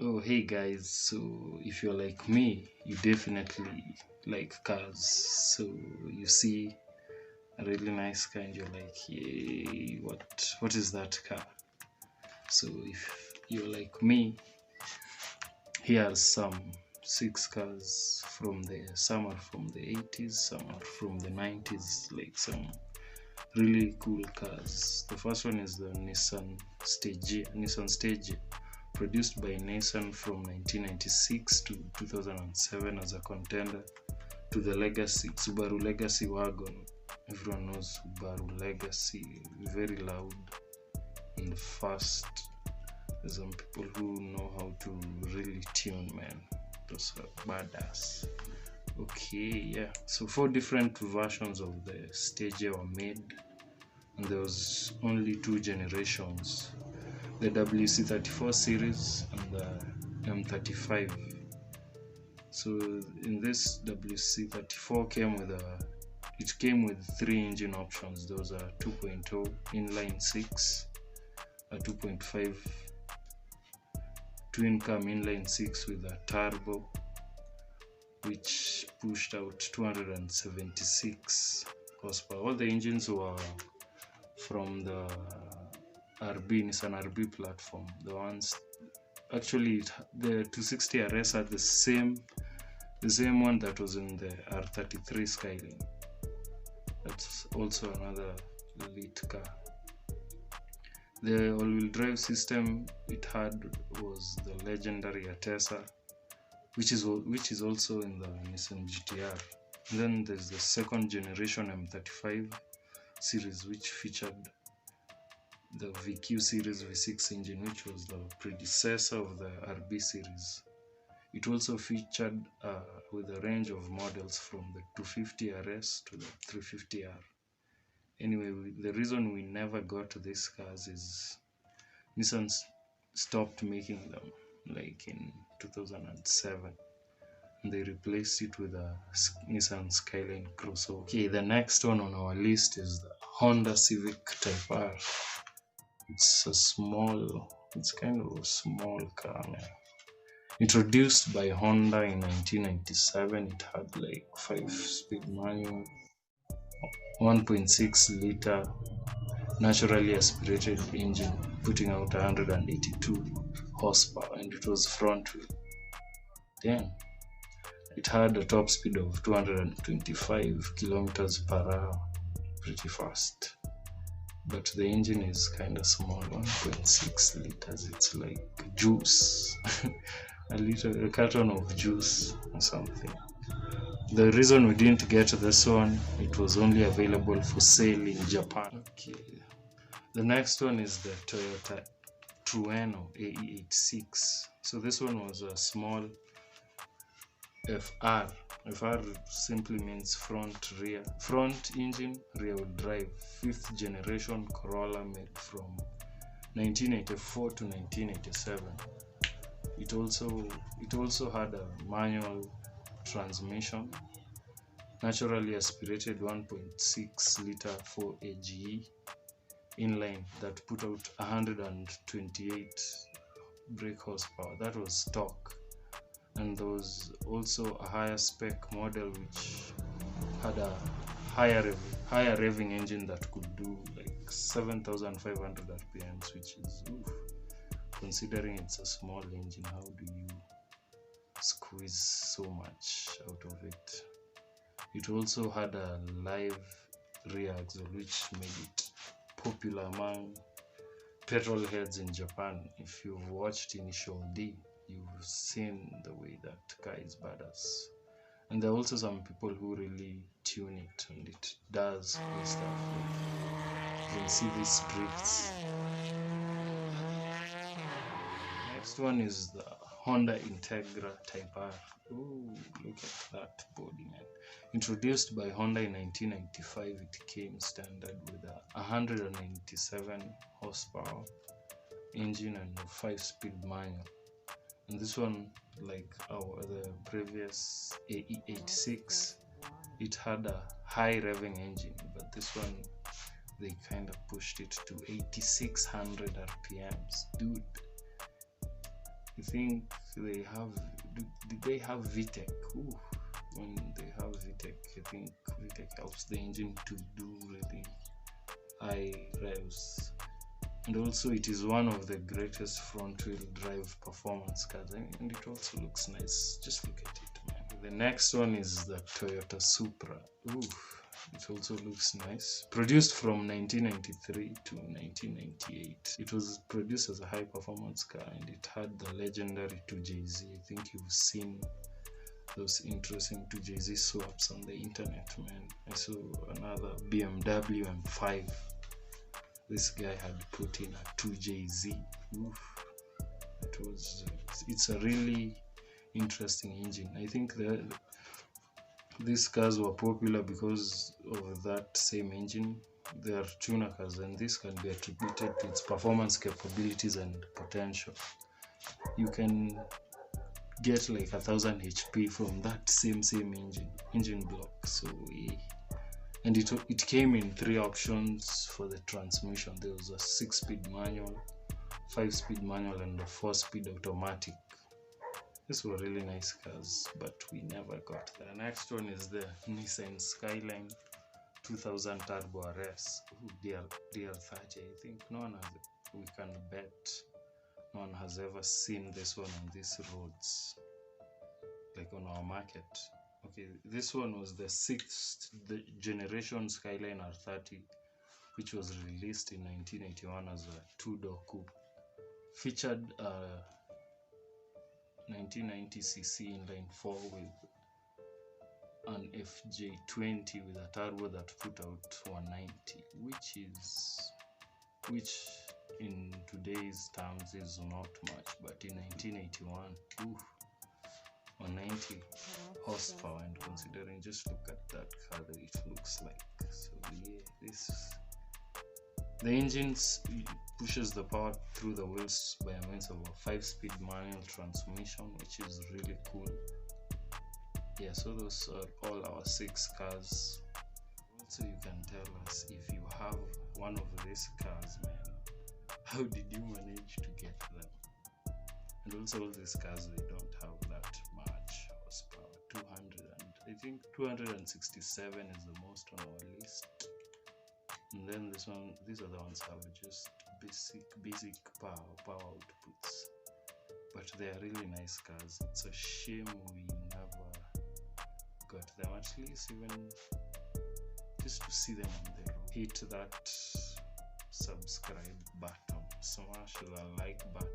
Oh, hey guys. So, if you're like me, you definitely like cars. So, you see a really nice car and you're like, yay, what is that car? So, if you're like me, here are some six cars from some are from the 80s, some are from the 90s, like some really cool cars. The first one is the Nissan Stagea, produced by Nissan from 1996 to 2007 as a contender to the Subaru Legacy wagon. Everyone knows Subaru Legacy, very loud and fast. There's some people who know how to really tune, man. Those are badass. Okay, yeah. So 4 different versions of the Stagea were made, and there was only 2 generations: the WC34 series and the M35. So in this WC34 came with 3 engine options. Those are 2.0 inline 6, a 2.5 twin cam inline 6 with a turbo, which pushed out 276 horsepower. All the engines were from the Nissan RB platform. The ones actually the 260 RS are the same one that was in the R33 Skyline. That's also another elite car. The all-wheel drive system it had was the legendary Atessa, which is also in the Nissan GTR. And then there's the second generation M35 series, which featured the VQ series V6 engine, which was the predecessor of the RB series. It also featured with a range of models from the 250 RS to the 350R. Anyway, the reason we never got these cars is Nissan stopped making them, like in 2007. And they replaced it with a Nissan Skyline crossover. Okay, the next one on our list is the Honda Civic Type R. It's kind of a small car, man. Introduced by Honda in 1997, it had like 5-speed manual, 1.6 liter naturally aspirated engine, putting out 182 horsepower, and it was front wheel. Then it had a top speed of 225 kilometers per hour, pretty fast. But the engine is kind of small, 1.6 liters. It's like juice, a carton of juice or something. The reason we didn't get this one, it was only available for sale in Japan. Okay. The next one is the Toyota Trueno AE86. So this one was a small FR. FR simply means front engine, rear wheel drive, 5th generation Corolla made from 1984 to 1987. It also had a manual transmission, naturally aspirated 1.6 liter 4AGE inline that put out 128 brake horsepower. That was stock. And there was also a higher spec model which had a higher revving engine that could do like 7,500 RPMs, which is considering it's a small engine, how do you squeeze so much out of it? It also had a live rear axle, which made it popular among petrol heads in Japan. If you've watched Initial D, you've seen the way that car is badass. And there are also some people who really tune it, and it does cool stuff. Like, you can see these drifts. Next one is the Honda Integra Type R. Ooh, look at that body, man. Introduced by Honda in 1995, it came standard with a 197 horsepower engine and a 5-speed manual. And this one, like the previous AE86, it had a high revving engine, but this one they kind of pushed it to 8600 RPMs. Dude, I think they have, did they have VTEC? Ooh, when they have VTEC, I think VTEC helps the engine to do really high revs. And also it is one of the greatest front wheel drive performance cars, and it also looks nice. Just look at it, man. The next one is the Toyota Supra. Ooh, it also looks nice. Produced from 1993 to 1998. It was produced as a high performance car, and it had the legendary 2JZ. I think you've seen those interesting 2JZ swaps on the internet, man. I saw another BMW M5. This guy had put in a 2JZ. Oof. It's a really interesting engine. I think these cars were popular because of that same engine. They are tuner cars, and this can be attributed to its performance capabilities and potential. You can get like 1000 HP from that same engine block. So and it came in 3 options for the transmission. There was a 6-speed manual, 5-speed manual, and a 4-speed automatic. These were really nice cars, but we never got that. The next one is the Nissan Skyline 2000 Turbo RS. DR30. I think we can bet no one has ever seen this one on these roads, like on our market. Okay, this one was the 6th generation Skyline R30, which was released in 1981 as a 2-door coupe. Featured a 1990cc inline 4 with an FJ20 with a turbo that put out 190, which in today's terms is not much, but in 1981, 190 horsepower, and considering, just look at that car that it looks like. So yeah, the engine pushes the power through the wheels by means of a 5-speed manual transmission, which is really cool. Yeah, so those are all our 6 cars. Also, you can tell us if you have one of these cars, man, how did you manage to get them? And also, all these cars, they don't have that much horsepower. 267 is the most on our list. And then these are the ones have just basic power outputs. But they are really nice cars. It's a shame we never got them, at least even just to see them on the road. Hit that subscribe button, smash the like button.